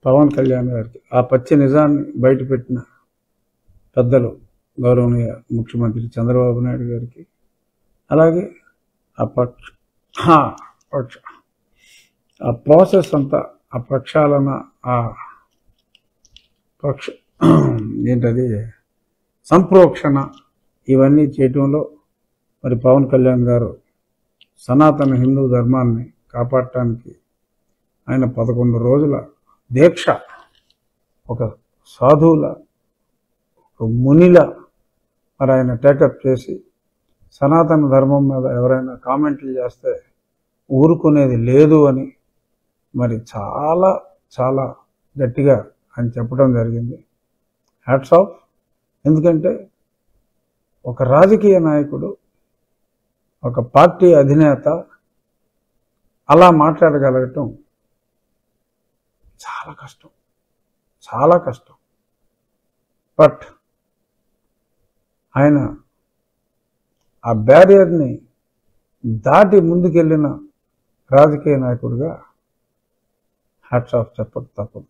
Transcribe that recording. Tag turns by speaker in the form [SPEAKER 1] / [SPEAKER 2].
[SPEAKER 1] పవన్ కళ్యాణ్ గారికి ఆ పచ్చి నిజాన్ని బయటపెట్టిన పెద్దలు గౌరవనీయ ముఖ్యమంత్రి చంద్రబాబు నాయుడు గారికి, అలాగే ఆ ప్రాసెస్ అంతా, ఆ ప్రక్షాళన, ఆ ఏంటది సంప్రోక్షణ, ఇవన్నీ చేయటంలో మరి పవన్ కళ్యాణ్ గారు సనాతన హిందూ ధర్మాన్ని కాపాడటానికి ఆయన 11 రోజుల దీక్ష, ఒక సాధువుల, ఒక మునిల మరి ఆయన టేకప్ చేసి సనాతన ధర్మం మీద ఎవరైనా కామెంట్లు చేస్తే ఊరుకునేది లేదు అని మరి చాలా చాలా గట్టిగా ఆయన చెప్పడం జరిగింది. Hats off. ఎందుకంటే ఒక రాజకీయ నాయకుడు, ఒక పార్టీ అధినేత అలా మాట్లాడగలగటం చాలా కష్టం, చాలా కష్టం. బట్ ఆయన ఆ బ్యారియర్ని దాటి ముందుకెళ్ళిన రాజకీయ నాయకుడిగా హ్యాట్స్ ఆఫ్ చెప్పక తప్పదు.